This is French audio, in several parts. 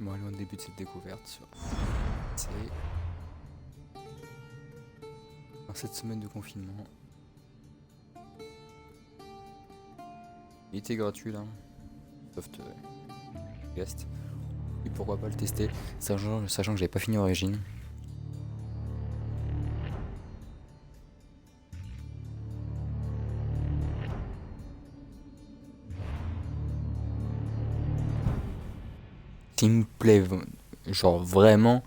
Bon, allons au début de cette découverte sur c'est dans cette semaine de confinement. Il était gratuit là, soft guest. Et pourquoi pas le tester, sachant que j'avais pas fini Origin. S'il me plaît, genre vraiment,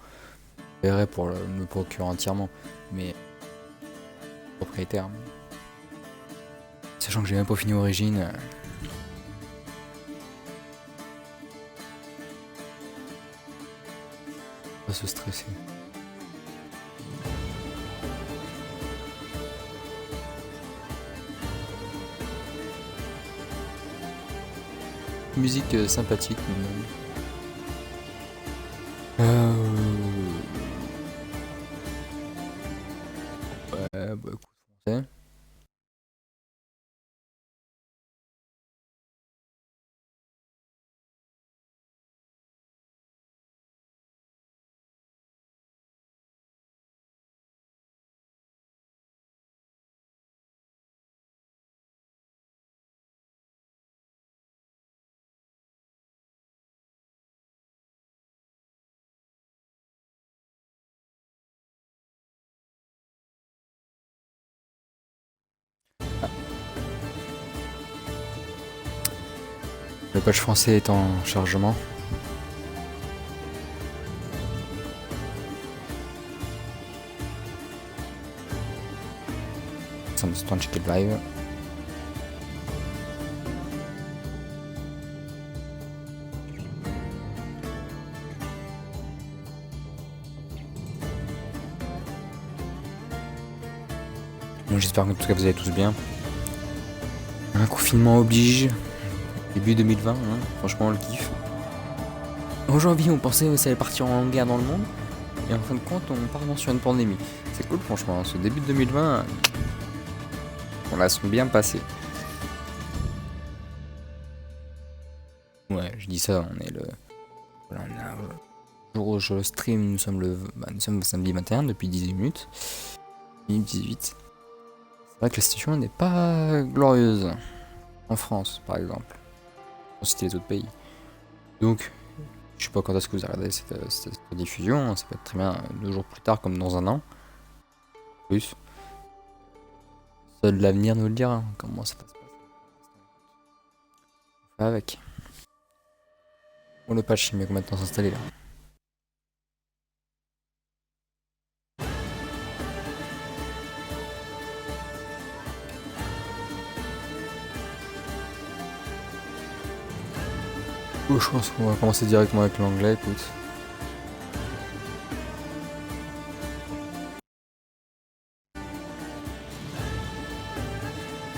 je verrais pour me procurer entièrement, mais propriétaire. Sachant que j'ai même pas fini Origin. Pas se stresser. Musique sympathique. Ouais, bah écoute, français. Le patch français est en chargement. Ça me temps de checker le live. Bon, j'espère que en tout cas vous allez tous bien. Un confinement oblige. Début 2020, hein. Franchement on le kiffe. En janvier on pensait que ça allait partir en guerre dans le monde. Et en fin de compte on part sur une pandémie. C'est cool franchement, ce début de 2020, on la sent bien passé. Ouais, je dis ça, on est le... Voilà, le jour où je stream, nous sommes le samedi 21 depuis 18 minutes. 18. C'est vrai que la situation n'est pas glorieuse. En France, par exemple. Pour citer les autres pays. Donc, je sais pas quand est-ce que vous regardez cette diffusion. Ça peut être très bien 2 jours plus tard, comme dans un an. Plus. Seul l'avenir nous le dira. Comment ça va se passer. On fait avec. Bon, le patch, il met combien de temps s'installer là? Oh, je pense qu'on va commencer directement avec l'anglais, écoute.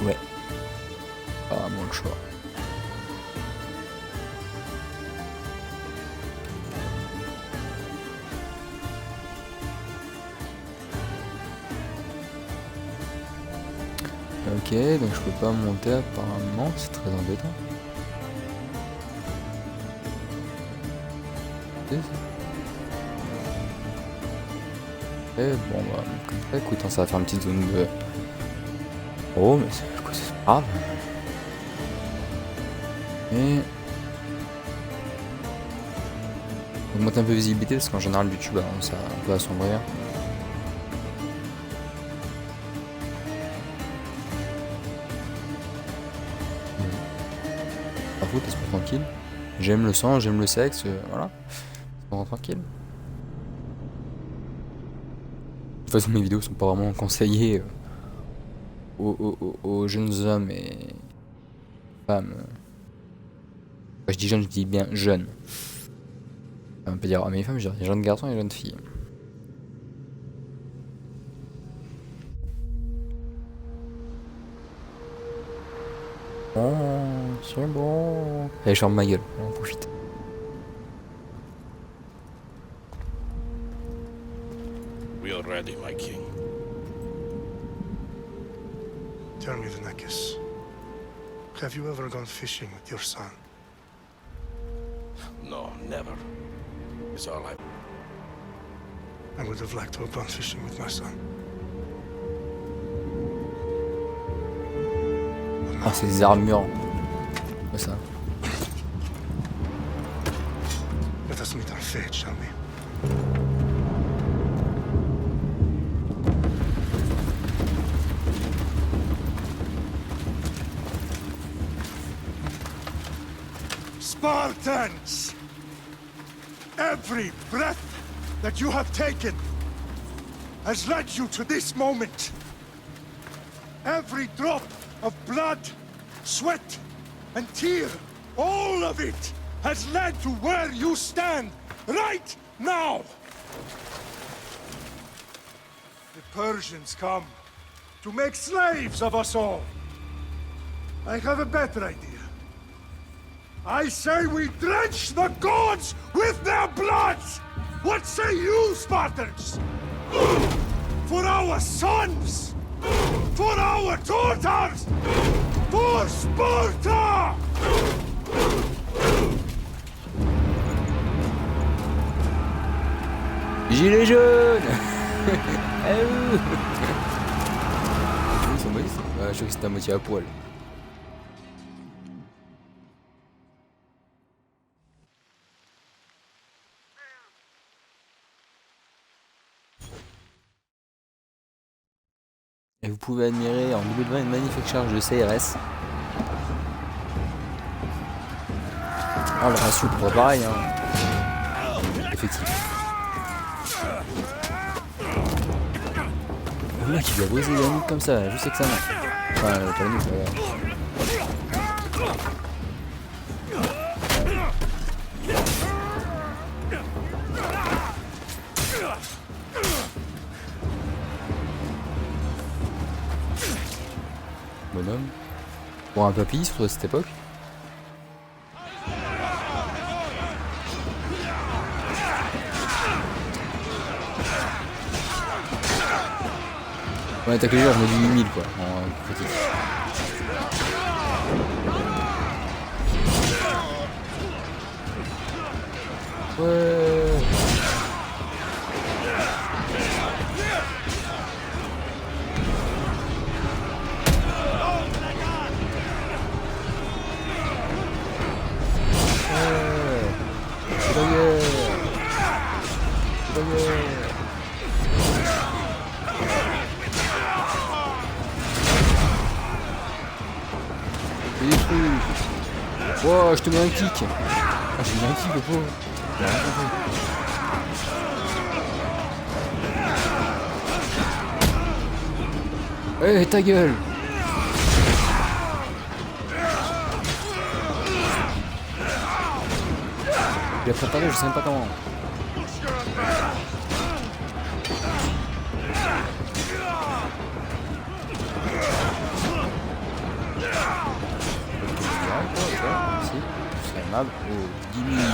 Ouais. Pas moins le choix. Ok, donc je peux pas monter apparemment, c'est très embêtant. Et bon bah comme ça, écoute, hein, ça va faire une petite zone de... Oh mais c'est pas grave. Et... augmenter un peu de visibilité parce qu'en général YouTube ça peut assombrir. Pas foutre, laisse-moi tranquille. J'aime le sang, j'aime le sexe, voilà. Laisse-moi tranquille. De toute façon mes vidéos sont pas vraiment conseillées aux jeunes hommes et femmes. Quand je dis jeunes, je dis bien jeunes. On peut dire hommes et femmes, je dis jeunes garçons et jeunes filles. Oh, c'est bon. Allez, je ferme ma gueule, on en profite. We are ready, my king. Tell me, Venekis, have you ever gone fishing with your son? No, never. is all I would have liked to have gone fishing with my son. Ah, ces armures. Quoi ça? Let us meet our fate, shall we? Spartans! Every breath that you have taken has led you to this moment. Every drop of blood, sweat, and tear, all of it has led to where you stand right now. The Persians come to make slaves of us all. I have a better idea. I say we drench the gods with their blood! What say you, Spartans? For our sons! For our daughters! For Sparta! Gilets jaunes. Eh oui. Ils sont moches. Ouais, je crois que c'était à moitié à poil. Et vous pouvez admirer en milieu de vin une magnifique charge de CRS. Ah, le ratio pour pareil, hein. Effectivement. Le mec il lui a brisé la nuque comme ça, je sais que ça marche. Enfin, pas la nuque, bonhomme. Pour un papy, surtout à cette époque. On attaque légère, je me dis 8000 quoi, en critique. Ouais. Il est trucs. Wow, je te mets un kick. Ah, j'ai mis un kick, le pauvre. Il a rien compris. Eh, ta gueule. Il a préparé, je sais même pas comment. Oh, 10 000.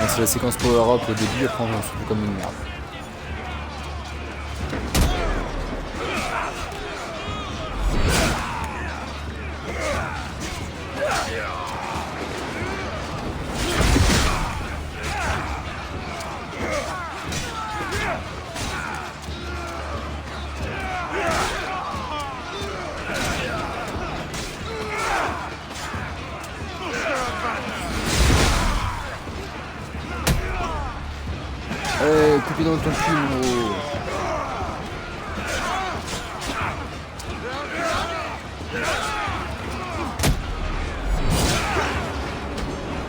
C'est la séquence power up au début, après on se fout comme une merde. Coupé dans ton cul, mon gros.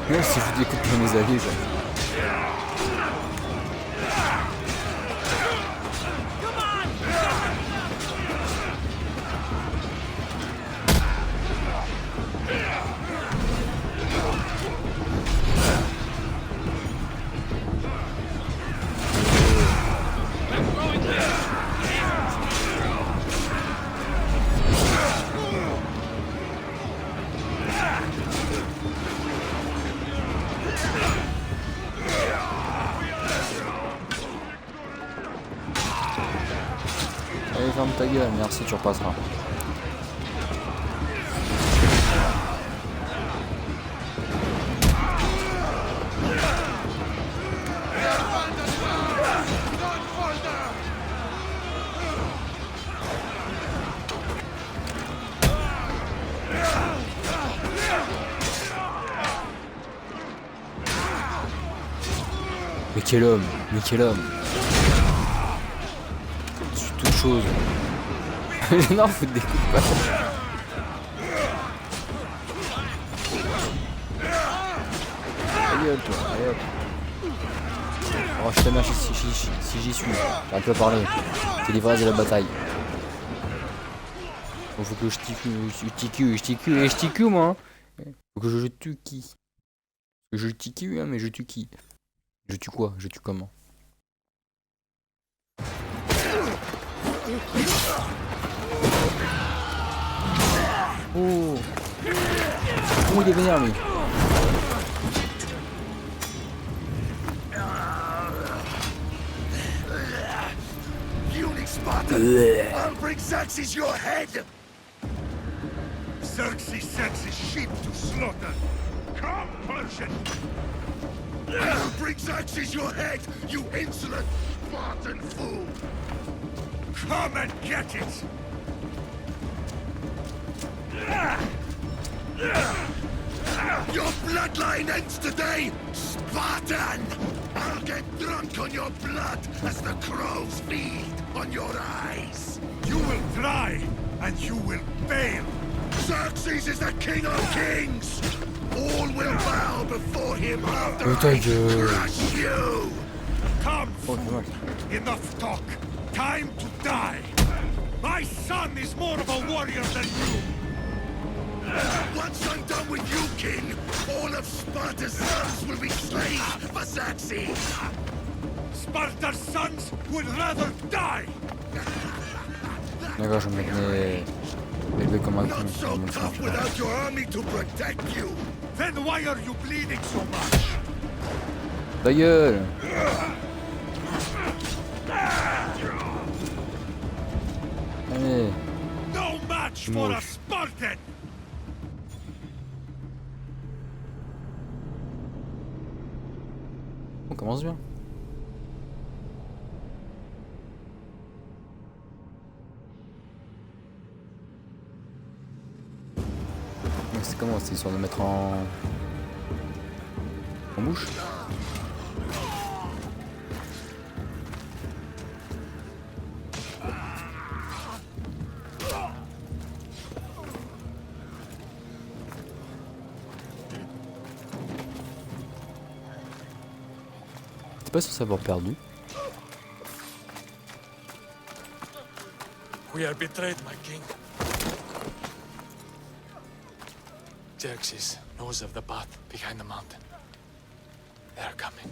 Même si je vous découpe dans mes alliés, quoi. Allez, ferme ta gueule, merci, tu repasseras. Mais quel homme! Mais quel homme! Je suis toute chose. Non, faut te découper pas. Allez hop, toi, allez hop. Oh, je t'aime si j'y suis. J'arrête pas de parler. C'est l'ivresse de la bataille. Bon, faut que je TQ moi. Hein. Faut que je tue qui? Je TQ hein, mais je tue qui? Je tue quoi? Je tue comment? Oh! Oh, il est vénère lui! I'll bring Xerxes your head! Xerxes sends his sheep to slaughter. Come, Persian! I'll bring Xerxes your head, you insolent Spartan fool! Come and get it! Your bloodline ends today, Spartan! I'll get drunk on your blood as the crows feed on your eyes! You will try, and you will fail! Xerxes is the king of kings! All will bow before him after I crush you! Come, fool! Enough talk! Time to die! My son is more of a warrior than you! Once I'm done with you, king, all of Sparta's sons will be slain for Xerxes! Sparta's sons would rather die! D'accord, je me mets élevé comme un con. Not so tough without your army to protect you! Then why are you bleeding so much? Ta gueule! Allez! No match for a Spartan! On commence bien. C'est comment? C'est histoire de mettre en bouche? T'es pas censé avoir perdu? We are betrayed, my king. Xerxes knows of the path behind the mountain. They are coming.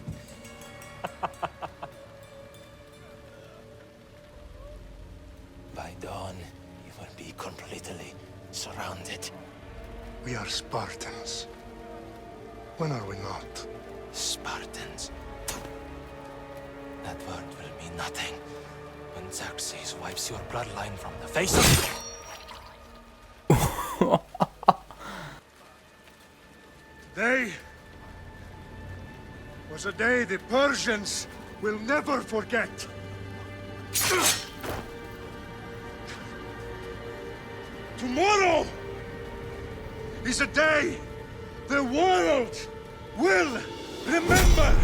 By dawn, you will be completely surrounded. We are Spartans. When are we not? Spartans. That word will mean nothing when Xerxes wipes your bloodline from the face of... Today was a day the Persians will never forget. Tomorrow is a day the world will remember.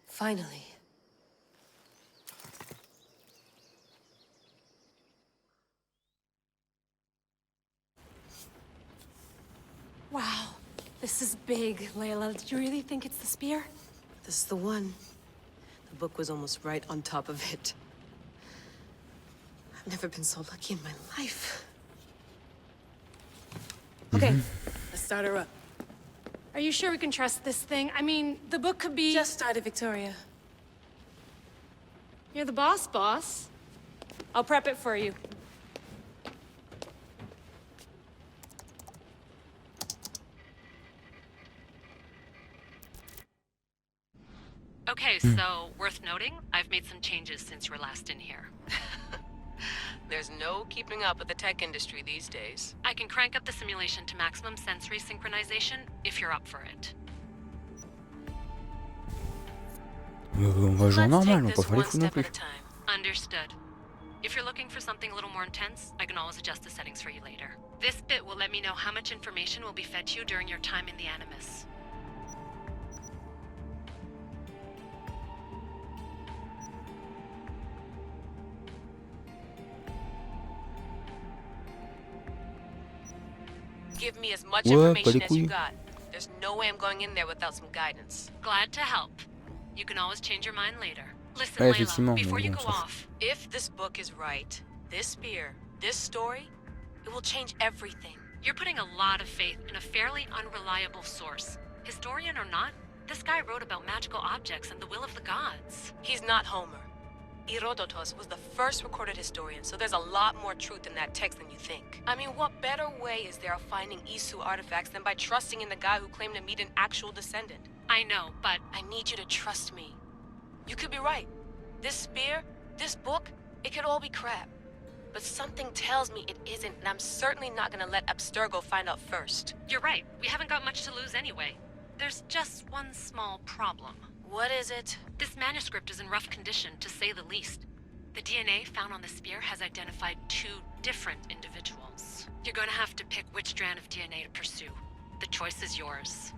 Finally. Wow, this is big, Layla. Did you really think it's the spear? This is the one. The book was almost right on top of it. I've never been so lucky in my life. Okay, let's start her up. Are you sure we can trust this thing? I mean, the book could be... Just started, Victoria. You're the boss, boss. I'll prep it for you. Okay, so worth noting, I've made some changes since you were last in here. There's no keeping up with the tech industry these days. I can crank up the simulation to maximum sensory synchronization if you're up for it. On va jouer Let's normal, take on va pas this faire les one fous non step plus. at a time. Understood. If you're looking for something a little more intense, I can always adjust the settings for you later. This bit will let me know how much information will be fed to you during your time in the Animus. Give me as much Ouais, pas information les as you couilles. got. There's no way I'm going in there without some guidance. Glad to help. You can always change your mind later. Listen, Ouais, Layla, effectivement, mais before you bon, go ça fait- off, If this book is right, this spear, this story, it will change everything. you're putting a lot of faith in a fairly unreliable source. Historian or not, this guy wrote about magical objects and the will of the gods. He's not Homer. Herodotus was the first recorded historian, so there's a lot more truth in that text than you think. I mean, what better way is there of finding Isu artifacts than by trusting in the guy who claimed to meet an actual descendant? I know, but I need you to trust me. You could be right. This spear, this book, it could all be crap. But something tells me it isn't, and I'm certainly not gonna let Abstergo find out first. you're right. We haven't got much to lose anyway. There's just one small problem. What is it? This manuscript is in rough condition, to say the least. The DNA found on the spear has identified 2 different individuals. You're going to have to pick which strand of DNA to pursue. The choice is yours.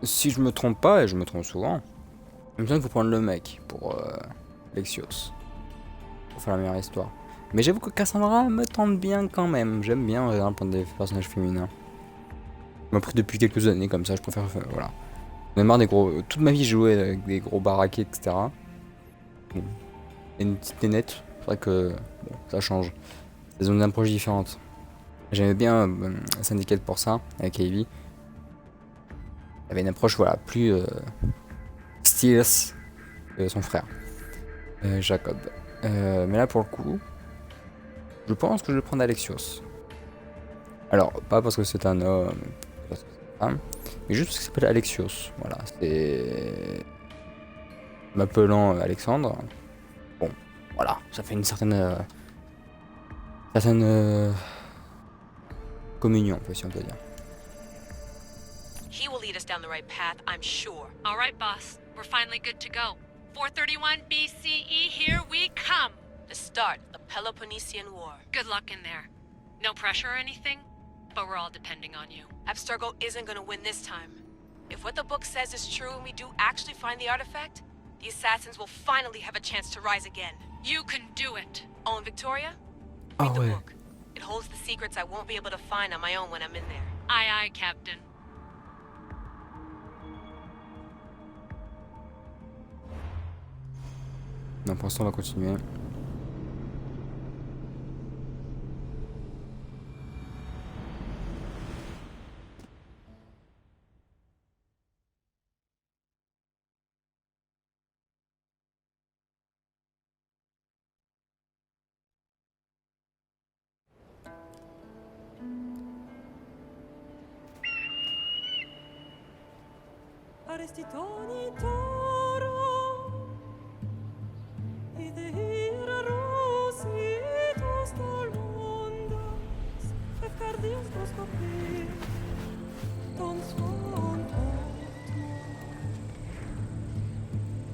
Si je me trompe pas, et je me trompe souvent, il me semble qu'il faut prendre le mec pour Lexios. Pour faire la meilleure histoire. Mais j'avoue que Cassandra me tente bien quand même. J'aime bien en général prendre des personnages féminins. M'a pris depuis quelques années comme ça, je préfère. Voilà. J'en ai marre des gros. Toute ma vie j'ai joué avec des gros baraquets, etc. Bon. Et une petite nénette. C'est vrai que bon, ça change. Des zones d'approche différentes. J'aimais bien Syndicate pour ça, avec Ivy. Il avait une approche voilà, plus stylish que son frère, Jacob. Mais là pour le coup, je pense que je vais prendre Alexios. Alors, pas parce que c'est un homme, parce que c'est une femme, mais juste parce qu'il s'appelle Alexios. Voilà, c'est. M'appelant Alexandre. Bon, voilà, ça fait une certaine. Communion, si on peut dire. He will lead us down the right path, I'm sure. All right, boss. We're finally good to go. 431 BCE, here we come. The start of the Peloponnesian War. Good luck in there. No pressure or anything, but we're all depending on you. Abstergo isn't gonna win this time. If what the book says is true and we do actually find the artifact, the assassins will finally have a chance to rise again. You can do it. Oh, and Victoria? Ah Read the ouais. book. It holds the secrets I won't be able to find on my own when I'm in there. Aye, aye, Captain. Non, pour l'instant, on va continuer.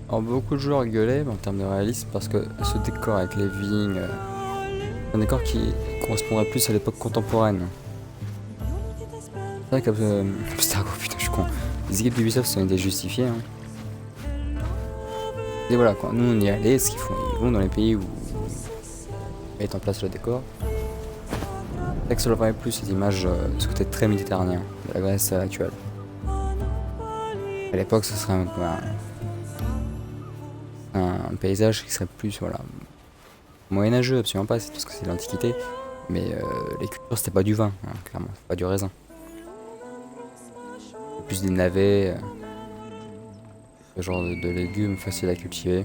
Alors beaucoup de joueurs gueulaient en termes de réalisme parce que ce décor avec les vignes, c'est un décor qui correspondrait plus à l'époque contemporaine. C'est vrai qu'Abstergo, putain je suis con, les équipes d'Ubisoft sont été justifiées. Hein. Et voilà quoi, nous on y allait, ce qu'ils font, ils vont dans les pays où ils mettent en place le décor. C'est vrai que ça leur permet plus cette image, ce côté très méditerranéen de la Grèce actuelle. À l'époque ce serait un paysage qui serait plus voilà moyenâgeux, absolument pas, c'est parce que c'est l'Antiquité, mais les cultures c'était pas du vin, hein, clairement, c'est pas du raisin. Plus des navets, ce genre de légumes faciles à cultiver.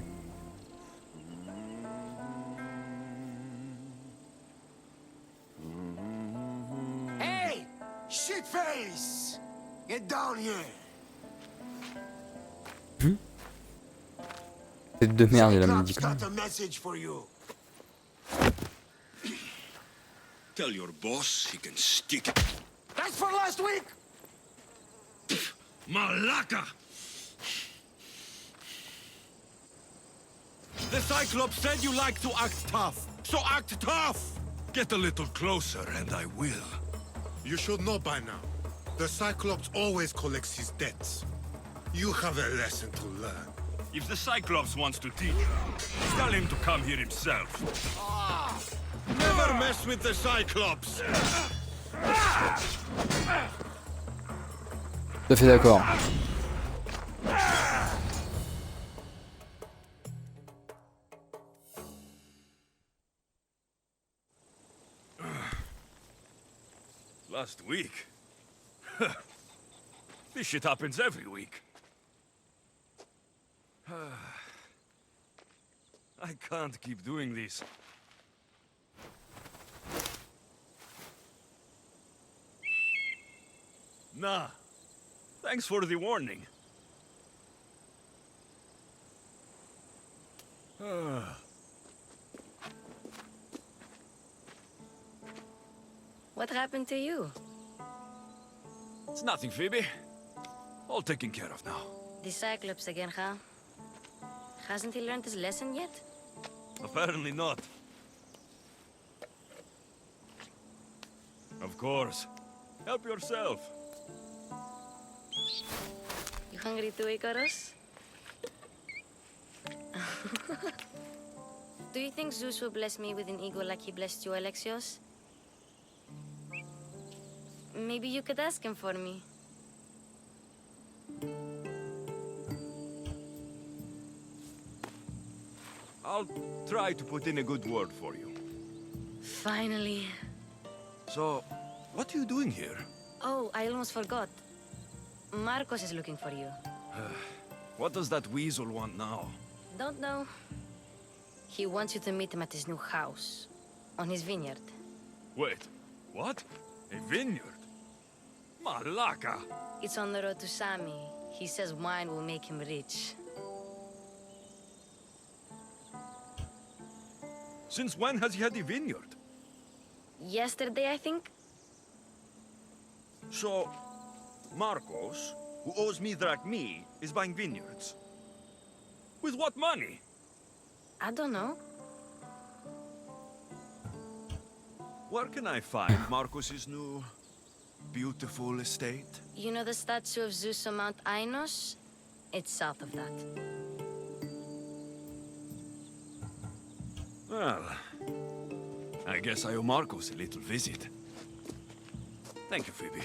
Hey! Shitface! Get down here! C'est de merde, il a même dit Cyclops got a message for you. Tell your boss he can stick it. That's for last week! Malaka! The Cyclops said you like to act tough, so act tough! Get a little closer and I will. You should know by now. The Cyclops always collects his debts. You have a lesson to learn. If the Cyclops wants to teach, tell him to come here himself. Never mess with the Cyclops! Tout à fait d'accord. Last week? This shit happens every week. I can't keep doing this. Nah. Thanks for the warning. What happened to you? It's nothing, Phoebe. All taken care of now. The Cyclops again, huh? Hasn't he learned his lesson yet? Apparently not. Of course. Help yourself. You hungry too, Icarus? Do you think Zeus will bless me with an ego like he blessed you, Alexios? Maybe you could ask him for me. I'll try to put in a good word for you. Finally. So, what are you doing here? Oh, I almost forgot. Marcos is looking for you. What does that weasel want now? Don't know. He wants you to meet him at his new house. On his vineyard. Wait, what? A vineyard? Malaka! It's on the road to Sami. He says wine will make him rich. Since when has he had a vineyard? Yesterday, I think? So, Marcos, who owes me drachmi, is buying vineyards. With what money? I don't know. Where can I find Marcos's new, beautiful estate? You know the statue of Zeus on Mount Ainos? It's south of that. Well, I guess I owe Marcos a little visit. Thank you, Phoebe.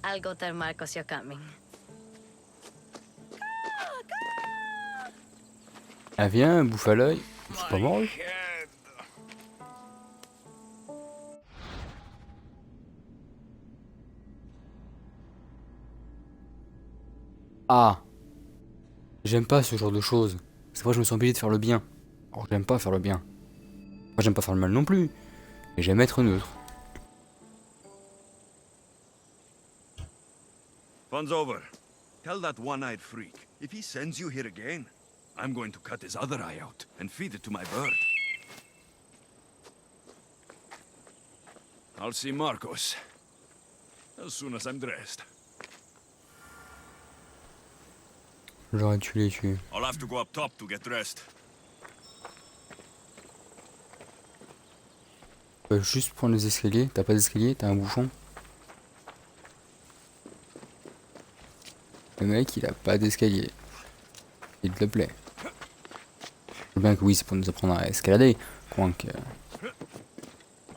I'll go tell Marcos you're coming. Ah viens, bouffe à l'œil. C'est pas mort lui. Ah. J'aime pas ce genre de choses. C'est vrai que je me sens obligé de faire le bien. Alors j'aime pas faire le bien. Moi j'aime pas faire le mal non plus. Mais j'aime être neutre. Fun's over. Tell that one-eyed freak, if he sends you here again, I'm going to cut his other eye out and feed it to my bird. I'll see Marcos as soon as I'm dressed. J'aurais dû les tuer. I'll have to go up top to get dressed. Tu peux juste prendre les escaliers. T'as pas d'escalier, t'as un bouchon. Le mec il a pas d'escalier. S'il te plaît. Je sais bien que oui c'est pour nous apprendre à escalader. Quoique...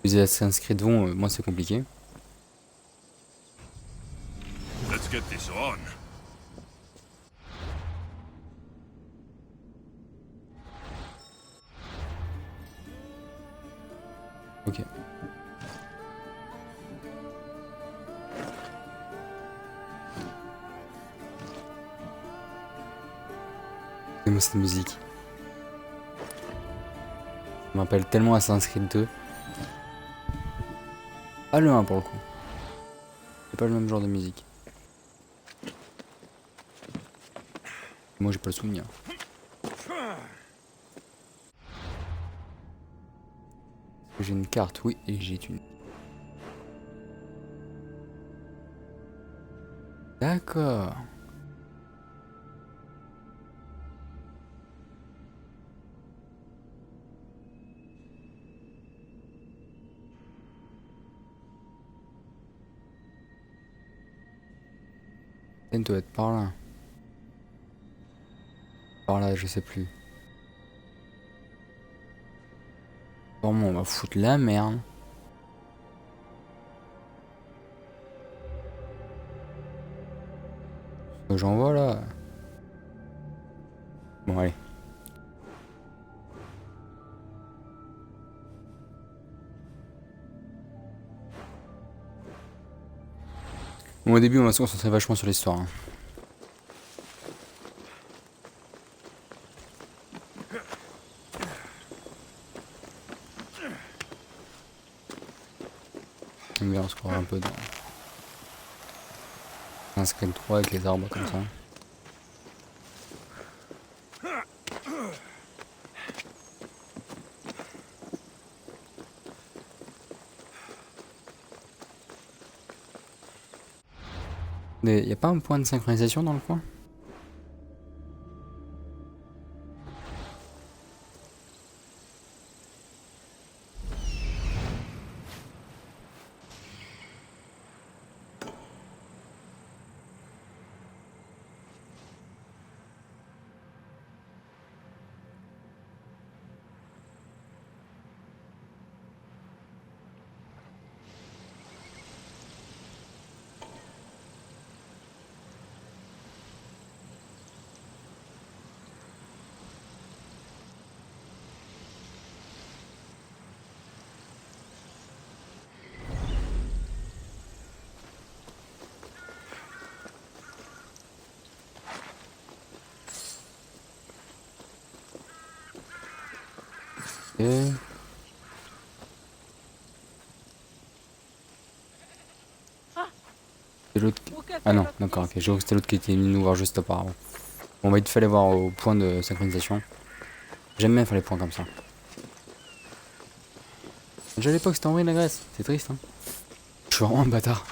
Les Assassin's Creed devant, moi c'est compliqué. Let's get this on. Ok. Moi cette musique. Ça me rappelle tellement Assassin's Creed 2. Pas le 1 pour le coup. C'est pas le même genre de musique. Moi j'ai pas le souvenir. J'ai une carte, oui, et j'ai une... D'accord. Elle doit être par là. Par là, je sais plus. Vraiment, on va foutre la merde. Ce que j'en vois là. Bon, allez. Bon, au début, on va se concentrer vachement sur l'histoire. Hein. J'aime bien se croire un peu dans un Screen 3 avec les arbres comme ça. Mais y a pas un point de synchronisation dans le coin? Et... c'est l'autre qui... Ah non, d'accord, ok, j'ai cru que c'était l'autre qui était venu nous voir juste auparavant. Bon bah il fallait voir au point de synchronisation. J'aime bien faire les points comme ça. Déjà à l'époque c'était en vrai la Grèce, c'est triste hein. Je suis vraiment un bâtard.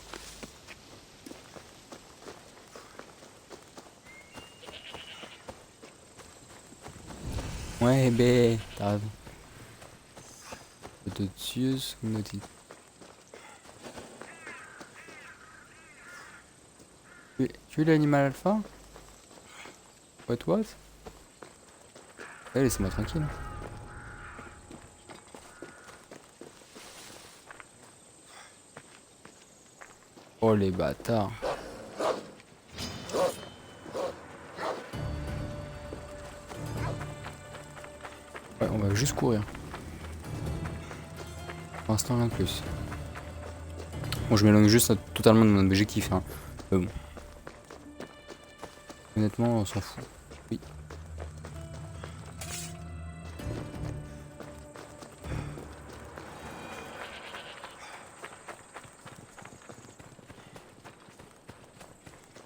Ouais bé, t'as raison. Odysseus, Nautique. Tu es l'animal alpha? What? Eh, laissez-moi tranquille. Oh les bâtards. Ouais, on va juste courir. Pour l'instant, rien de plus. Bon, je m'éloigne juste totalement de mon objectif. Hein. Bon. Honnêtement, on s'en fout. Oui.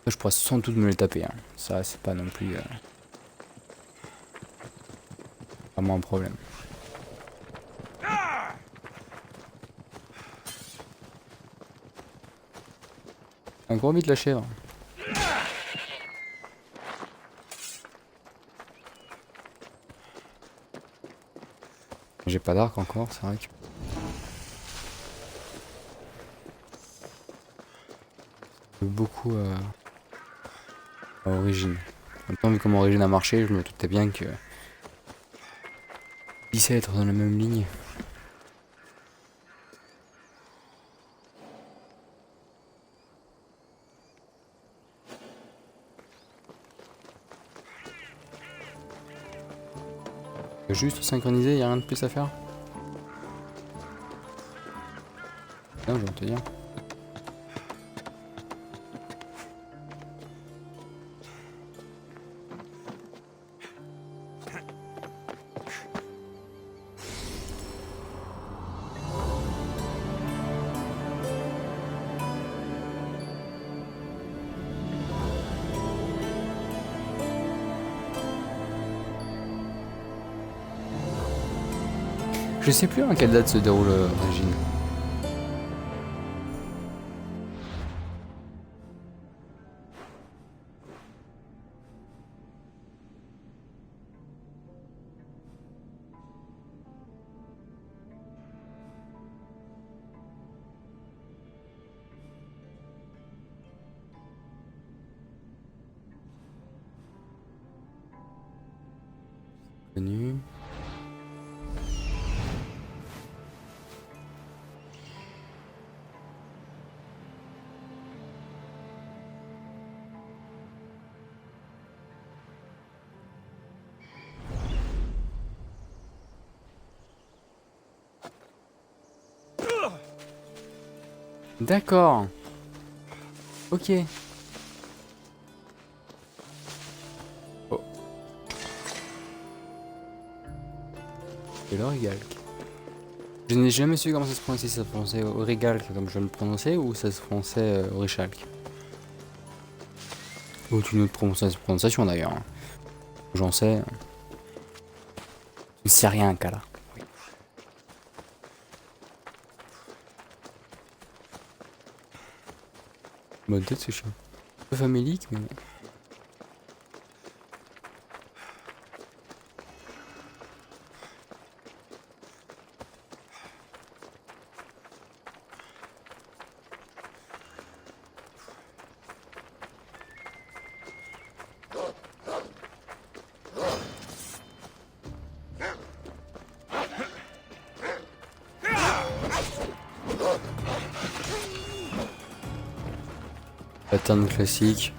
Je pourrais sans doute me les taper. Hein. Ça, c'est pas non plus vraiment un problème. Un gros vite la chèvre. J'ai pas d'arc encore, c'est vrai que... beaucoup à Origine. En même temps, vu comment Origine a marché, je me doutais bien que... Odyssey être dans la même ligne. Juste synchroniser, y a rien de plus à faire. Non, je vais te dire. Je sais plus à quelle date se déroule Origin. Connu. D'accord. Ok. Oh. Et le régal. Je n'ai jamais su comment ça se prononçait, si ça se prononçait Origalk comme je le prononçais ou ça se prononçait Orichalk. Ou une autre prononciation d'ailleurs. Hein. J'en sais. Je ne sais rien, Kala. Bonne tête ce chien. Un peu famélique mais bon. Pattern classique.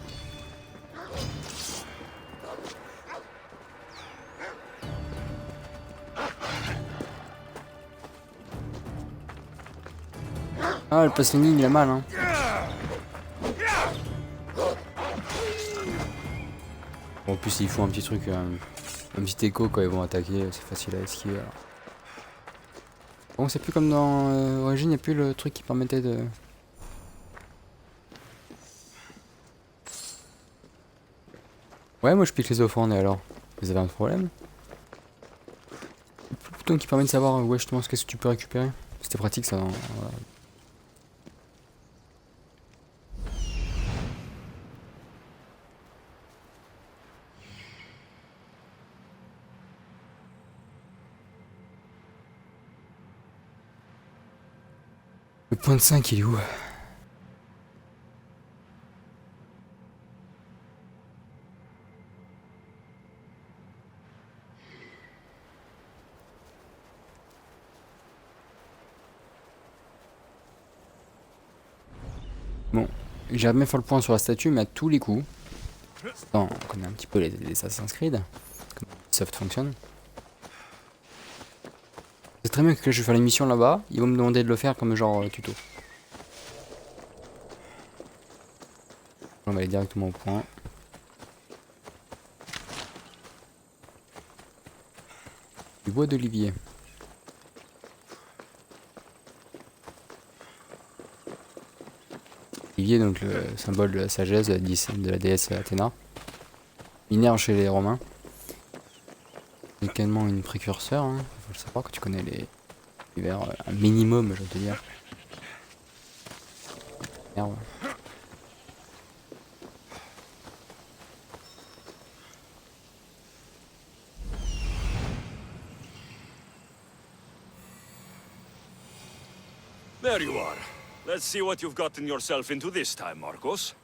Ah, le passe ligne, il a mal, hein. Bon, en plus, ils font un petit truc, un petit écho quand ils vont attaquer, c'est facile à esquiver. Alors. Bon, c'est plus comme dans Origin, il n'y a plus le truc qui permettait de. Ouais, moi je pique les offrandes et alors vous avez un problème? Le bouton qui permet de savoir ouais, justement ce qu'est-ce que tu peux récupérer. C'était pratique ça. Voilà. Le point de 5 il est où? Bon, j'aimerais bien faire le point sur la statue, mais à tous les coups. On connaît un petit peu les Assassin's Creed, comment Ubisoft fonctionne. C'est très bien que je vais faire l'émission là-bas, ils vont me demander de le faire comme genre tuto. On va aller directement au point. Du bois d'olivier. Olivier, donc le symbole de la sagesse de la déesse Athéna. Minère chez les Romains. Également une précurseur, hein. Faut le savoir que tu connais les univers, un minimum, je veux te dire. Merde. There you are. Let's see what you've gotten yourself into this time, Marcos.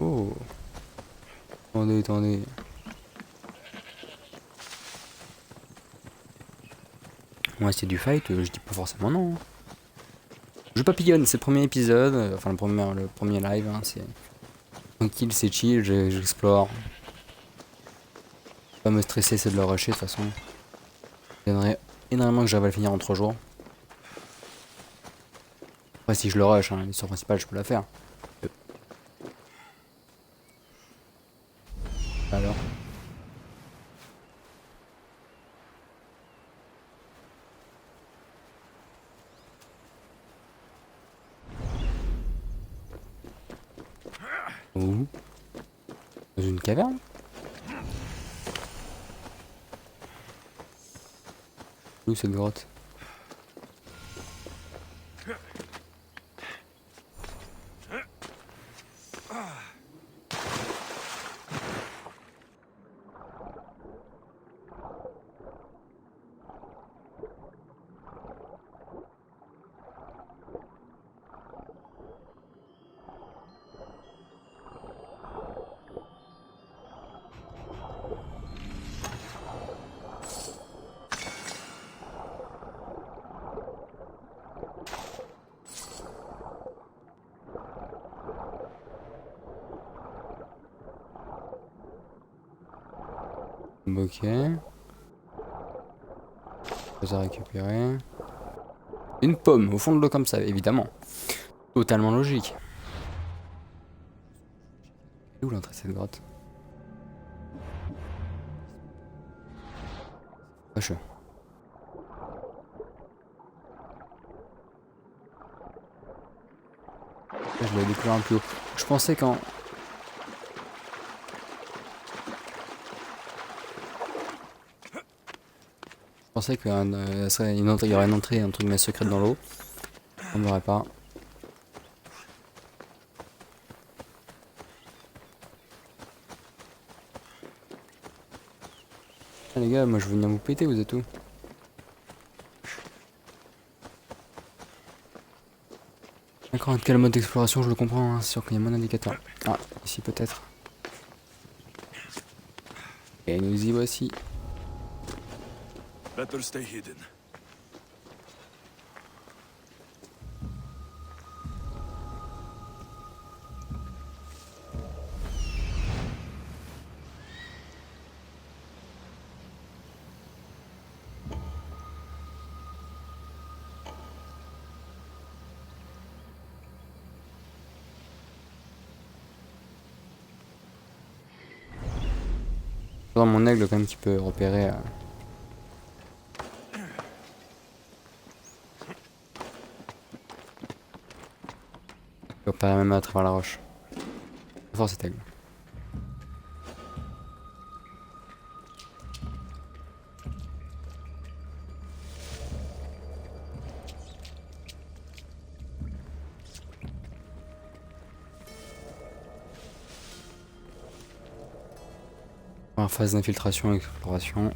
Oh. Attendez, attendez. Ouais, c'est du fight, je dis pas forcément non. Je papillonne, c'est le premier épisode, enfin le premier live, hein, c'est tranquille, c'est chill, j'explore. Pas me stresser, c'est de le rusher de toute façon. J'aimerais énormément que j'arrive à le finir en 3 jours. Après si je le rush, hein, l'histoire principale je peux la faire. Alors. Où? Dans une caverne? Où cette grotte? Ok. Chose à récupérer. Une pomme au fond de l'eau comme ça, évidemment. Totalement logique. Où l'entrée de cette grotte? Fâcheux. Je l'ai découvert un peu haut. Je pensais quand... Je pensais qu'il y aurait une entrée, un truc mais secrète dans l'eau. On ne l'aurait pas. Ah, les gars, moi je veux venir vous péter, vous êtes où? D'accord, quel mode d'exploration, je le comprends, hein, c'est sûr qu'il y a mon indicateur. Ah, ici peut-être. Et nous y voici. Better stay hidden. Dans mon aigle quand même qui peut repérer. Il peut repérer même à travers la roche. C'est fort cet aigle. En phase d'infiltration et exploration.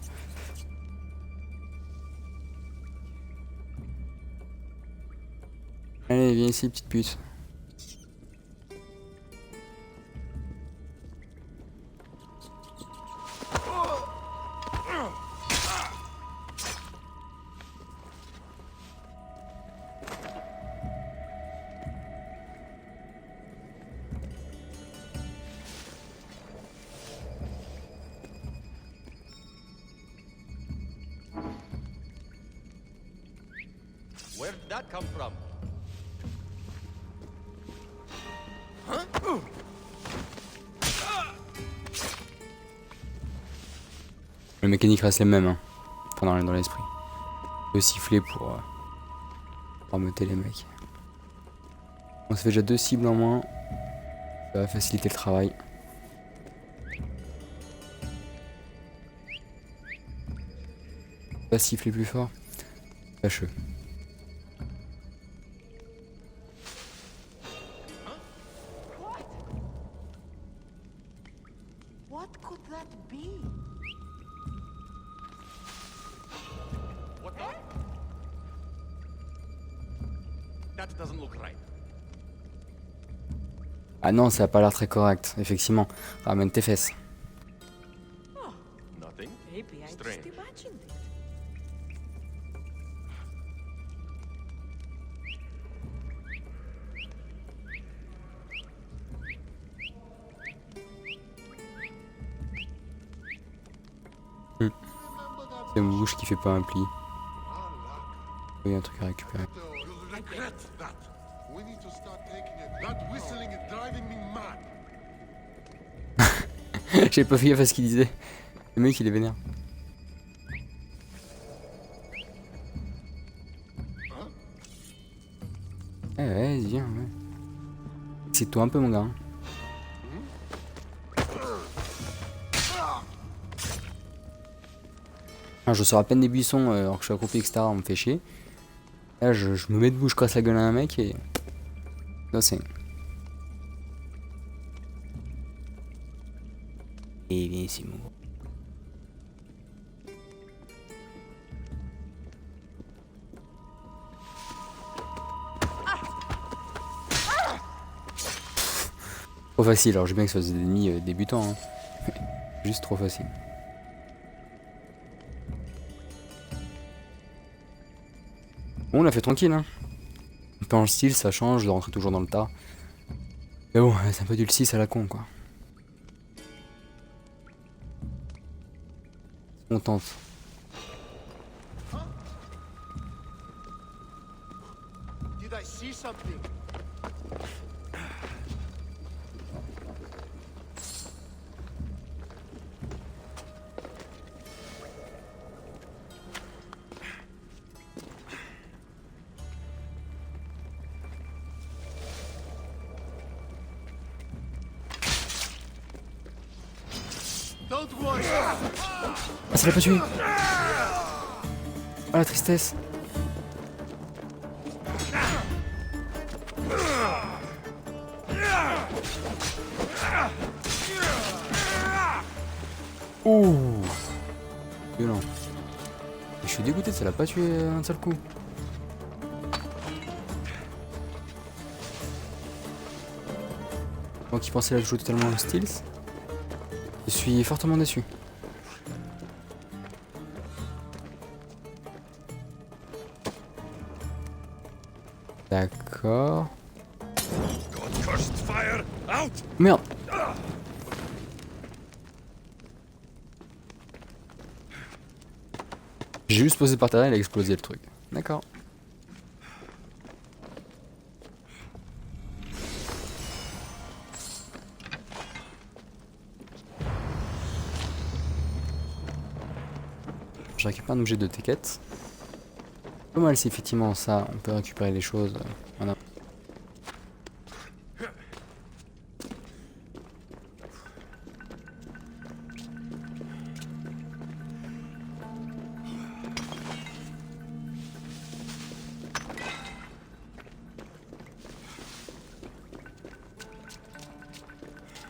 Allez, viens ici, petite pute. Where did that come from? Les mécaniques restent les mêmes, hein, pendant dans l'esprit. Le sifflet pour rameuter les mecs. On se fait déjà 2 cibles en moins. Ça va faciliter le travail. Pas siffler plus fort. Fâcheux. What could that be? What the? That doesn't look right. Ah non, ça a pas l'air très correct, effectivement. Ramène tes fesses. Nothing. Maybe I Strange. just imagined it. C'est une bouche qui fait pas un pli. Il y a un truc à récupérer. You'll regret that. We need to start taking it. That whistling is driving me mad. J'ai pas fait gaffe à ce qu'il disait. Le mec il est vénère. Ouais, vas-y, viens, ouais. Excite-toi un peu, mon gars. Hein. Ah, je sors à peine des buissons alors que je suis accroupi, etc. On me fait chier. Là, je me mets debout, je casse la gueule à un mec et... Là, c'est... Et bien, c'est mon... Trop facile, alors j'ai bien que ce soit des ennemis débutants. Hein. Juste trop facile. Bon, on l'a fait tranquille, hein. Un peu en style, ça change de rentrer toujours dans le tas. Mais bon, c'est un peu du 6 à la con, quoi. On tente. Did I see something? Don't worry. Ah, ça l'a pas tué. Ah, la tristesse. Ouh. Violent. Je suis dégoûté, ça l'a pas tué un seul coup. Moi qui pensais la jouer totalement en stealth, je suis fortement déçu. D'accord. Merde. J'ai juste posé par terre et il a explosé le truc. D'accord. Je récupère un objet de ticket. Pas mal si effectivement ça, on peut récupérer les choses. Voilà.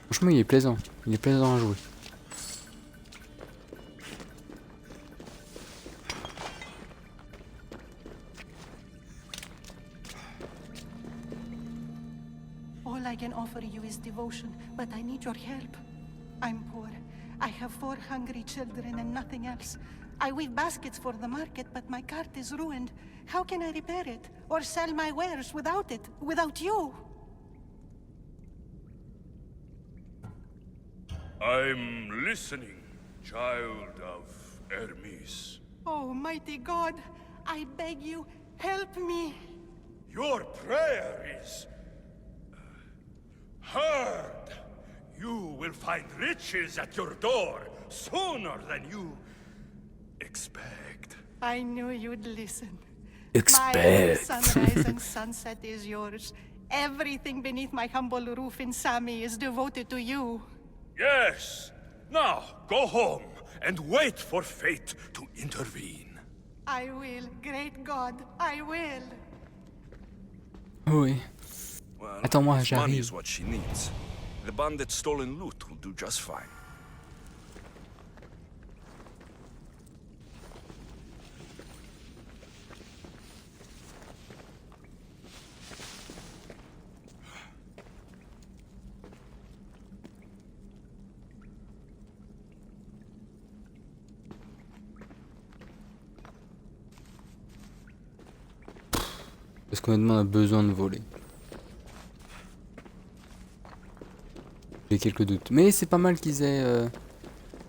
Franchement, il est plaisant à jouer. All I can offer you is devotion, but I need your help. I'm poor. I have 4 hungry children and nothing else. I weave baskets for the market, but my cart is ruined. How can I repair it? Or sell my wares without it? Without you? I'm listening, child of Hermes. Oh, mighty God, I beg you, help me. Your prayer is heard. You will find riches at your door sooner than you expect. I knew you'd listen. Expect. My sunrise and sunset is yours. Everything beneath my humble roof in Sami is devoted to you. Yes. Now, go home and wait for fate to intervene. I will, great God, I will. Oui. Well, Attends-moi, money j'arrive. is what she needs. The bandit's stolen loot will do just fine. Parce qu'honnêtement, on a besoin de voler. J'ai quelques doutes. Mais c'est pas mal qu'ils aient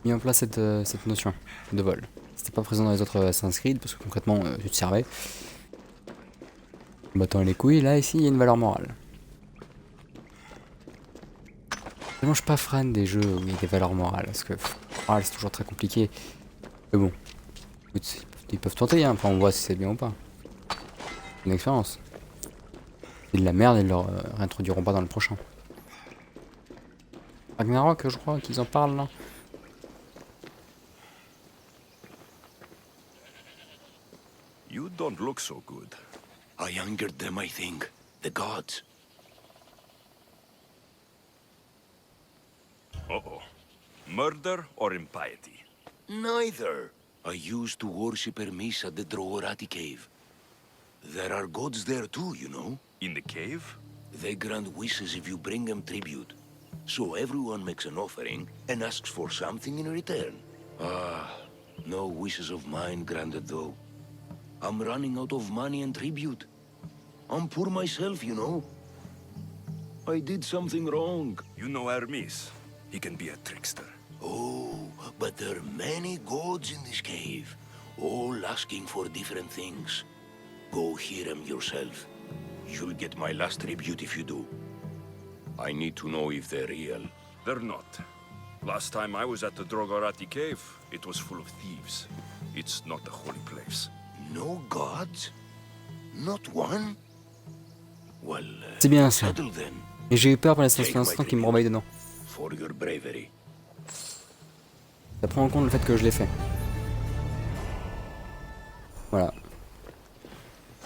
mis en place cette notion de vol. C'était pas présent dans les autres Assassin's Creed, parce que concrètement, tu te servais. Battant les couilles, là, ici, il y a une valeur morale. Je suis pas fan des jeux où il y a des valeurs morales, parce que morale, c'est toujours très compliqué. Mais bon, écoute, ils peuvent tenter, hein, après on voit si c'est bien ou pas. Une expérience. C'est de la merde, ils le réintroduiront pas dans le prochain. Ragnarok, je crois qu'ils en parlent là. You don't look so good. I angered them, I think. The gods. Uh-oh. Murder or impiety? Neither. I used to worship Hermes at the Drogorati cave. There are gods there too, you know. In the cave? They grant wishes if you bring them tribute. So everyone makes an offering and asks for something in return. Ah, no wishes of mine granted though. I'm running out of money and tribute. I'm poor myself, you know. I did something wrong. You know Hermes. He can be a trickster. Oh, but there are many gods in this cave, all asking for different things. Go hear them yourself. You'll get my last tribute if you do. I need to know if they're real. They're not. Last time I was at the Drogorati cave, it was full of thieves. It's not a holy place. No gods? Not one? Well, C'est bien ça. settle then. Et j'ai eu peur pendant Take cet my instant qu'il me tribute remet dedans. For your bravery. Ça prend en compte le fait que je l'ai fait. Voilà.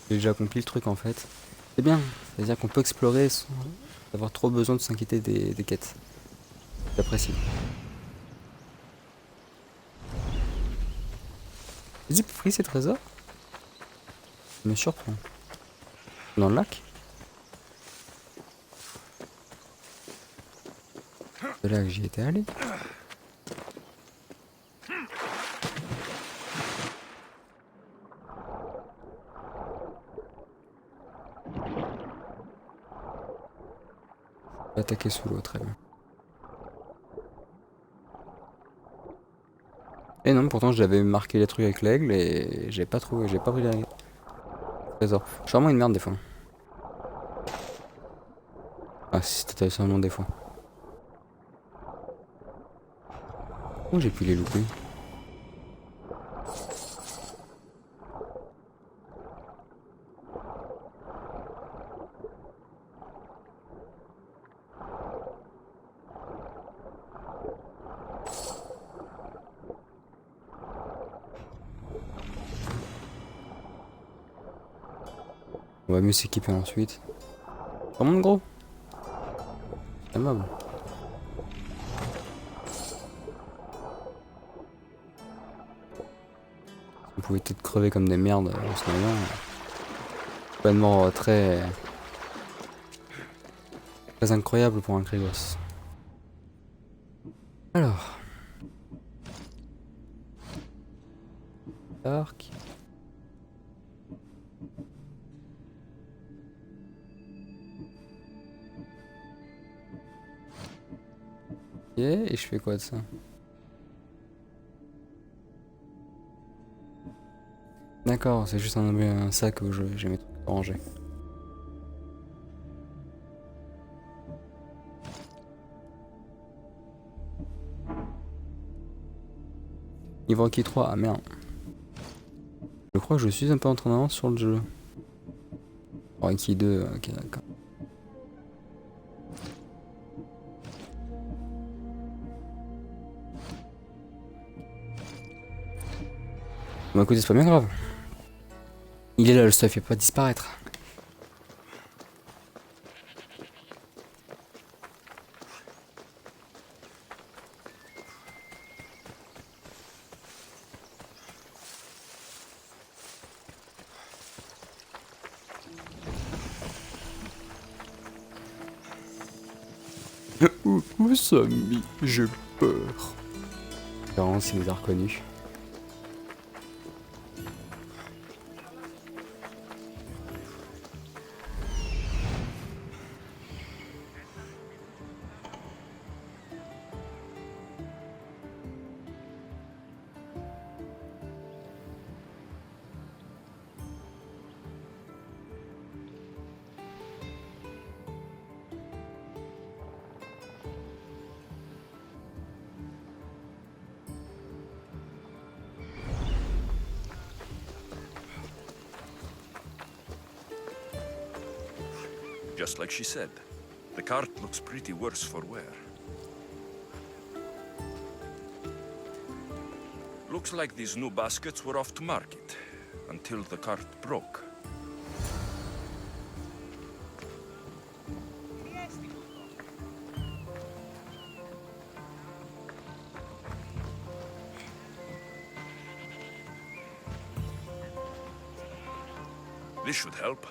J'ai déjà accompli le truc en fait. C'est bien. C'est-à-dire qu'on peut explorer sans avoir trop besoin de s'inquiéter des quêtes. J'apprécie. J'ai pris ces trésors. Ça me surprend. Dans le lac. C'est là que j'y étais allé. Attaquer sous l'eau, très bien. Et non, pourtant j'avais marqué les trucs avec l'aigle et j'ai pas trouvé, j'ai pas pris les trésors. Je suis vraiment une merde des fois. Ah, si c'était seulement des fois. Où j'ai pu les louper? On va mieux s'équiper ensuite. Comment gros? C'est aimable. On pouvait peut-être crever comme des merdes en ce moment. Pas une mort très incroyable pour un Krigos. Alors. Arc. Ok, et je fais quoi de ça? D'accord, c'est juste un sac où j'ai mes trucs rangés. Niveau requis 3, ah merde. Je crois que je suis un peu en train d'avance sur le jeu. Requis 2, ok d'accord. Bon écoutez, c'est pas bien grave. Il est là le stuff, il va pas disparaître. Où sommes-nous? J'ai peur. Apparemment, s'il nous a reconnus. Just like she said, the cart looks pretty worse for wear. Looks like these new baskets were off to market. until the cart broke. This should help.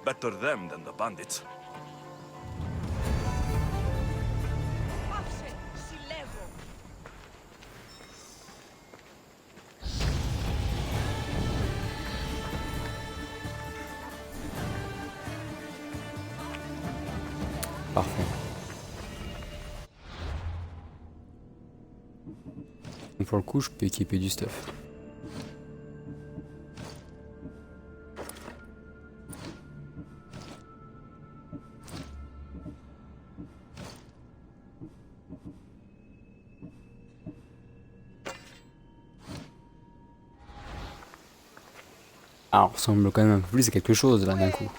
Better them than the bandits. Parfait. Donc pour le coup, je peux équiper du stuff. Ah, on ressemble quand même un peu plus à quelque chose là d'un coup.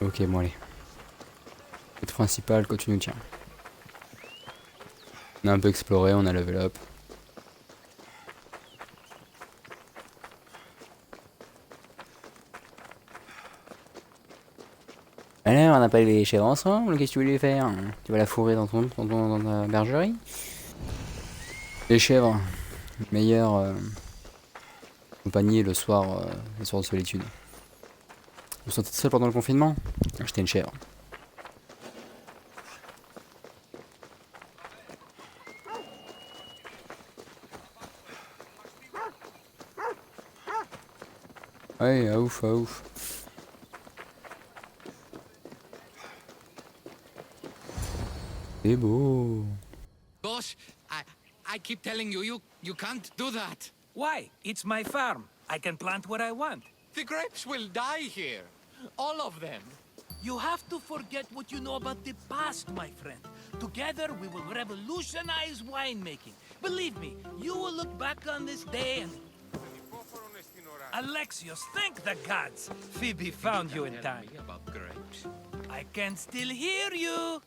Ok, bon allez. Le principal, quand tu nous tiens. On a un peu exploré, on a level up. Alors, on n'a pas les chèvres ensemble, qu'est-ce que tu voulais faire? Tu vas la fourrer dans ta bergerie? Les chèvres, meilleure compagnie le soir de solitude. Vous vous sentez seul pendant le confinement? Achetez une chèvre. Ouais, à ouf, à ouf. C'est beau. Boss, I keep telling you, you can't do that. Why? It's my farm. I can plant what I want. The grapes will die here. All of them. You have to forget what you know about the past, my friend. Together, we will revolutionize winemaking. Believe me, you will look back on this day and... Alexios, thank the gods! Phoebe found you in time. About grapes. I can still hear you!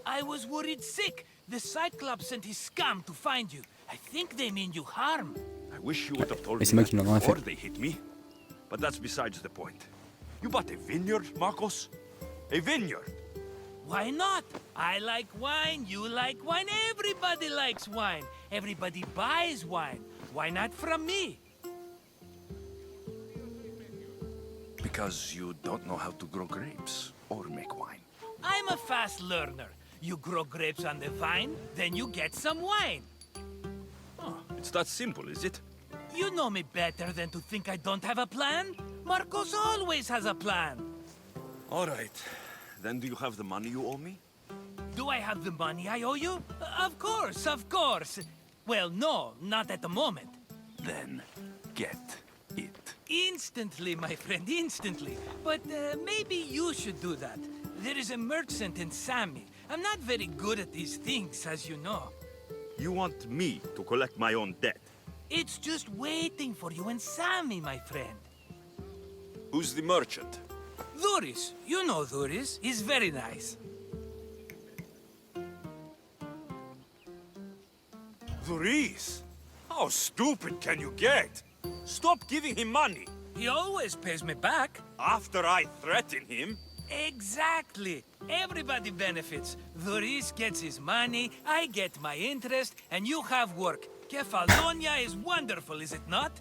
I was worried sick. The Cyclops sent his scum to find you. I think they mean you harm. I wish you would have told me c'est moi that qui l'aurais before fait. they hit me. But that's besides the point. You bought a vineyard, Marcos? A vineyard? Why not? I like wine, you like wine, everybody likes wine. Everybody buys wine. Why not from me? Because you don't know how to grow grapes or make wine. I'm a fast learner. You grow grapes on the vine, then you get some wine. Oh, it's that simple, is it? You know me better than to think I don't have a plan. Marcos always has a plan. All right. Then do you have the money you owe me? Do I have the money I owe you? Of course, of course. Well, no, not at the moment. Then get it. Instantly, my friend, instantly. But maybe you should do that. There is a merchant in Sami. I'm not very good at these things, as you know. You want me to collect my own debt? It's just waiting for you in Sami, my friend. Who's the merchant? Dhuris. You know Dhuris. He's very nice. Dhuris? How stupid can you get? Stop giving him money. He always pays me back. After I threaten him? Exactly. Everybody benefits. Dhuris gets his money, I get my interest, and you have work. Kefalonia is wonderful, is it not?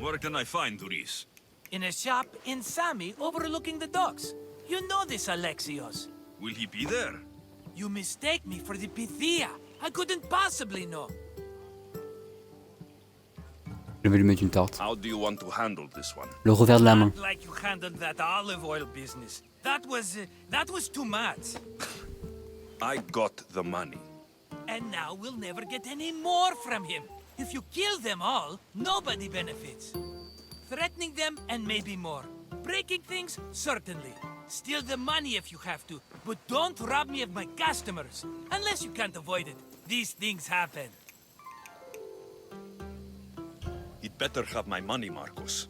Where can I find Dhuris? In a shop in Sami overlooking the docks. You know this, Alexios. Will he be there? You mistake me for the Pythia. I couldn't possibly know. Je vais lui mettre une tarte. How do you want to handle this one? Le revers de la main. Not like you handled that olive oil business. That was too much. I got the money. And now we'll never get any more from him. If you kill them all, nobody benefits. Threatening them, and maybe more. Breaking things, certainly. Steal the money if you have to, but don't rob me of my customers. Unless you can't avoid it. These things happen. He'd better have my money, Marcos.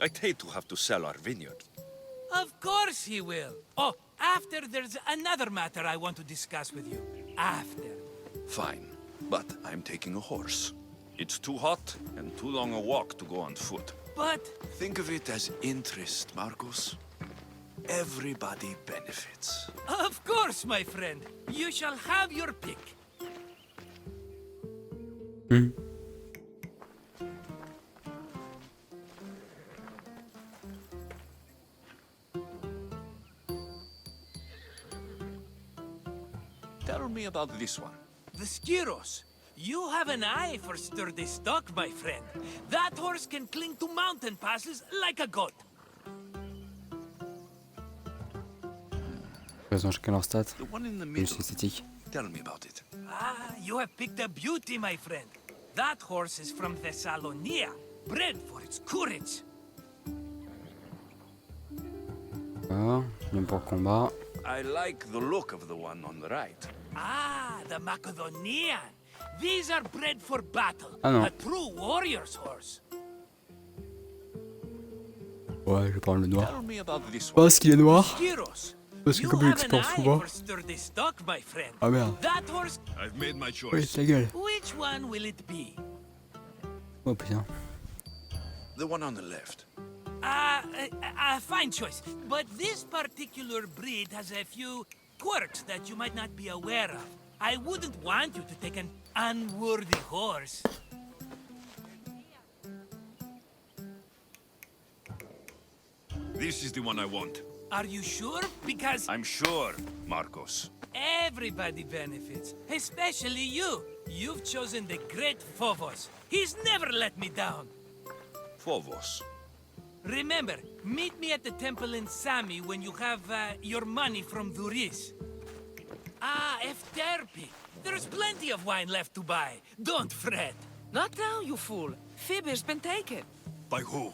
I'd hate to have to sell our vineyard. Of course he will. Oh, after there's another matter I want to discuss with you. After. Fine, but I'm taking a horse. It's too hot and too long a walk to go on foot. But... Think of it as interest, Marcos. Everybody benefits. Of course, my friend. You shall have your pick. Tell me about this one. The Skiros. You have an eye for sturdy stock, my friend. That horse can cling to mountain passes like a goat. Ils ont chacun leur stat. The one in the Plus middle. esthétique. Tell me about it. Ah, you have picked a beauty, my friend. That horse is from Thessalonia, bred for its courage. Ah, bien pour le combat. I like the look of the one on the right. Ah, the Macedonian. These are bred for battle. Ah non. A true warrior's horse. Ouais, je vais prendre le noir. Tell me about this one. Parce qu'il est noir. Skiros. Parce que You comme il have an exporte eye souvent. for sturdy stock, my friend. Ah merde. That horse. I've made my choice. Oui, ta gueule. Which one will it be? Oh putain. The one on the left. Fine choice. But this particular breed has a few quirks that you might not be aware of. I wouldn't want you to take an unworthy horse. This is the one I want. Are you sure? Because I'm sure, Marcos. everybody benefits, especially you. You've chosen the great Phobos. He's never let me down. Phobos. Remember, meet me at the temple in Sami when you have your money from Duris. Ah, Efterpi. There's plenty of wine left to buy. Don't fret. Not now, you fool. Phoebe's been taken. By who?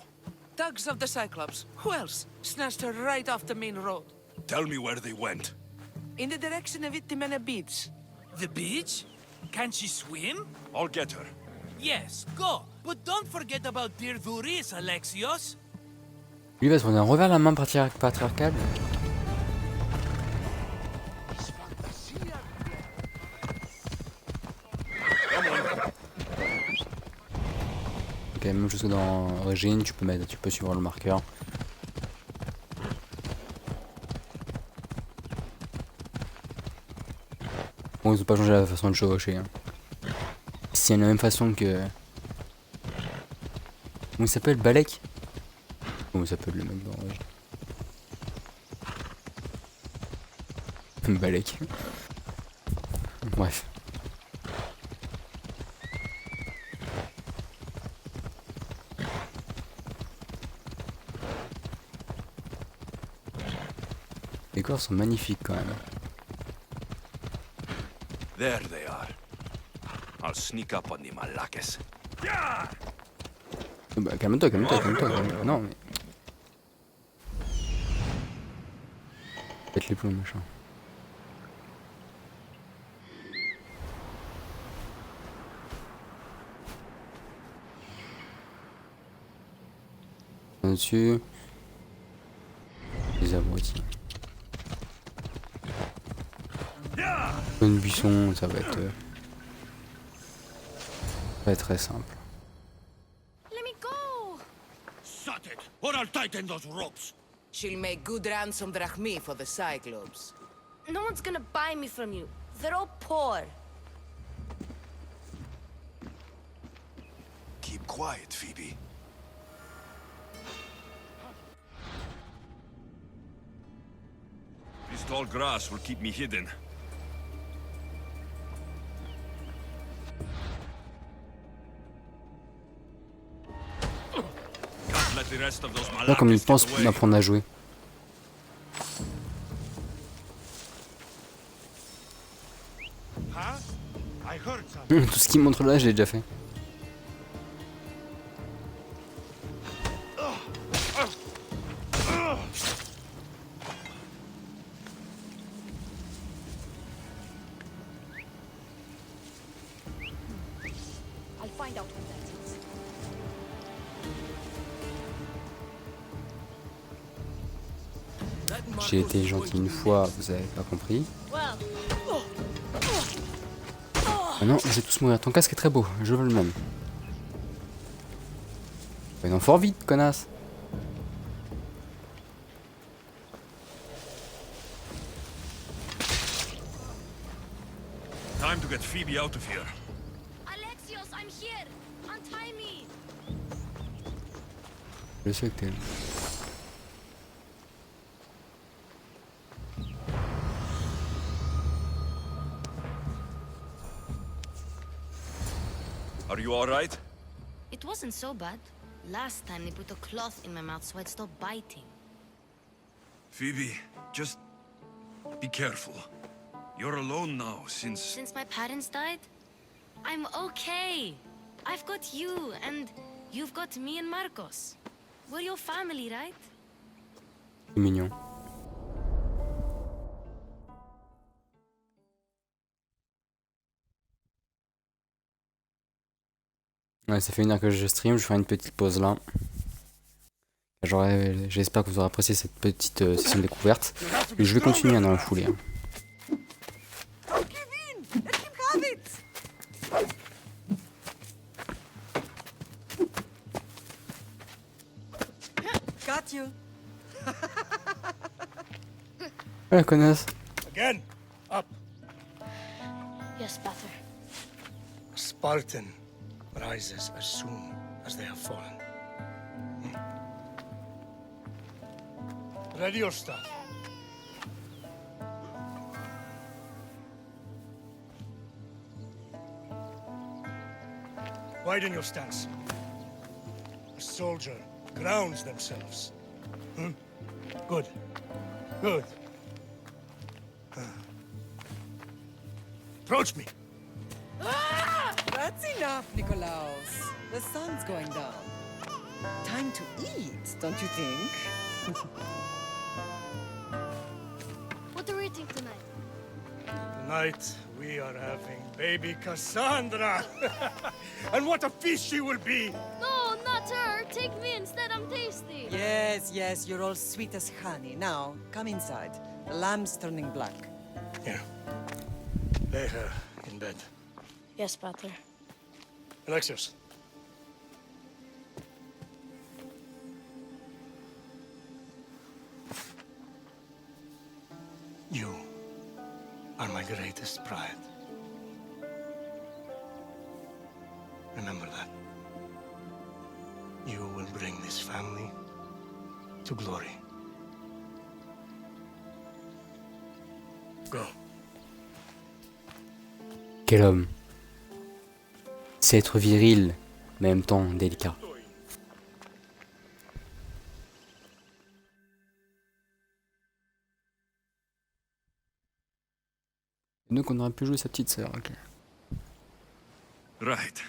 Thugs of the Cyclops. Who else? Snatched her right off the main road. Tell me where they went. In the direction of Itimena Beach. The beach? Can she swim? I'll get her. Yes, go. But don't forget about dear Duris, Alexios. Lui va se prendre un revers à la main patriarcale. Ok, même chose que dans Origine, tu peux suivre le marqueur. Bon, ils ont pas changé la façon de chevaucher. Hein. C'est la même façon que... Comment il s'appelle? Balek? Comment il s'appelle le mec dans Origine? Balek. Bref. Les corps sont magnifiques quand même. There they are. I'll sneak up on the Malakes. Bah, calme-toi. Non mais... Pète les plombs machin. Dessus. Les abrutis. Bonne buisson, ça va être très simple. Let me go! Shut it, or I'll tighten those ropes. She'll make good ransom drachmi for the Cyclops. No one's gonna buy me from you. They're all poor. Keep quiet, Phoebe. This tall grass will keep me hidden. Là, comme il pense m'apprendre à jouer. Tout ce qu'il montre là, j'ai déjà fait. find out who that is. J'ai été gentil une fois, vous avez pas compris. Ah non, vous allez tous mourir. Ton casque est très beau, je veux le même. Non, fort vite, connasse. Time to get Phoebe out of here. Alexios, I'm here. Untie me. Je sais que t'es... Are you alright? It wasn't so bad. Last time they put a cloth in my mouth so I'd stop biting. Phoebe, just be careful. You're alone now Since my parents died? I'm okay. I've got you, and you've got me and Marcos. We're your family, right? C'est mignon. Ouais, ça fait 1 heure que je stream, je ferai une petite pause là. J'espère que vous aurez apprécié cette petite session de découverte. Et je vais continuer dans la foulée. Hein. Got you. Ah, la connasse. Again, up. Yes, Pater. A Spartan rises as soon as they have fallen. Ready your stuff. Widen your stance. A soldier grounds themselves. Good. Good. Approach me. That's enough, Nikolaos. The sun's going down. Time to eat, don't you think? What are we eating tonight? Tonight, we are having baby Cassandra. And what a feast she will be! No, not her. Take me instead. I'm tasty. Yes, yes, you're all sweet as honey. Now, come inside. The lamb's turning black. Here. Lay her in bed. Yes, Pater. Alexios. You are my greatest pride. Remember that. You will bring this family to glory. Go. Quel homme. C'est être viril, mais en même temps délicat. Donc on aurait pu jouer sa petite sœur, ok. Right.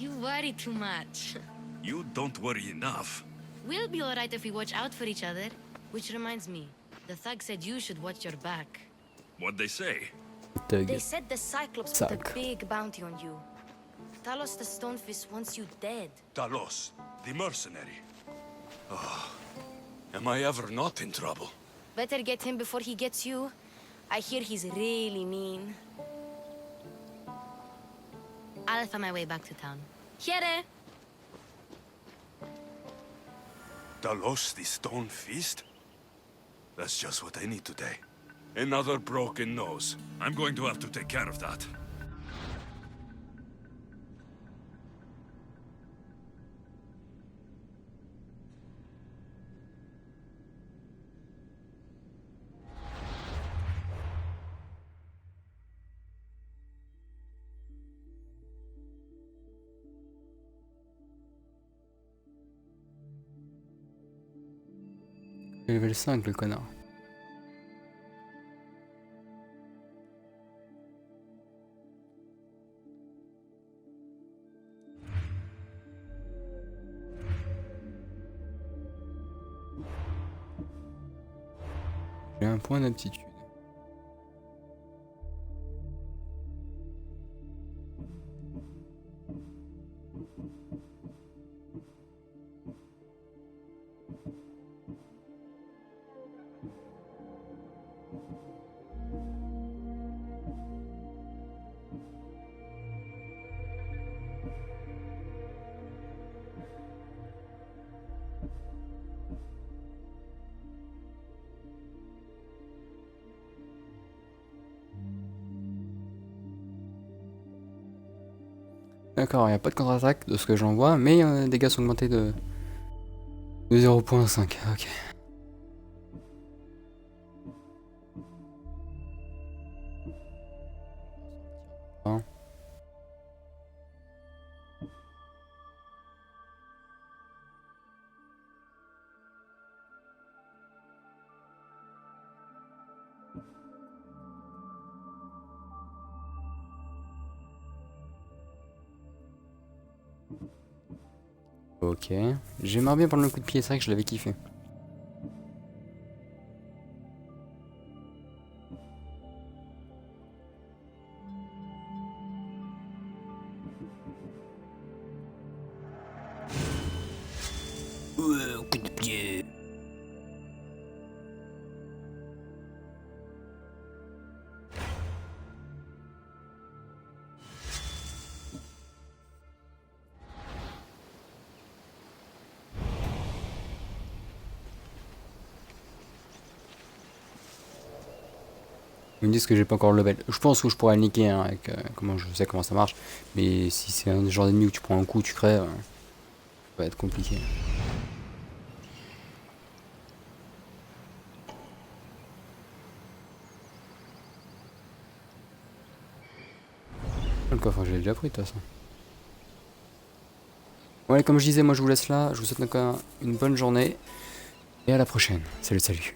You worry too much. You don't worry enough. We'll be alright if we watch out for each other. Which reminds me, the thug said you should watch your back. What'd they say? They said the Cyclops put a Suck. big bounty on you. Talos the Stonefist wants you dead. Talos, the mercenary. Oh, am I ever not in trouble? Better get him before he gets you. I hear he's really mean. I'll find my way back to town. Here! Talos, the Stone Fist? That's just what I need today. Another broken nose. I'm going to have to take care of that. Level 5, le connard. J'ai un point d'aptitude. D'accord, il n'y a pas de contre-attaque de ce que j'en vois, mais les dégâts sont augmentés de 0.5. Ok. Bon. Ok. J'aimerais bien prendre le coup de pied, c'est vrai que je l'avais kiffé. Coup de pied. Ils me disent que j'ai pas encore le level. Je pense que je pourrais le niquer hein, avec comment je sais comment ça marche. Mais si c'est un genre d'ennemi où tu prends un coup, tu crèves, ça va être compliqué. Le coffre, je l'ai déjà pris de toute façon. Bon, allez, comme je disais, moi je vous laisse là. Je vous souhaite encore une bonne journée. Et à la prochaine. Salut, salut.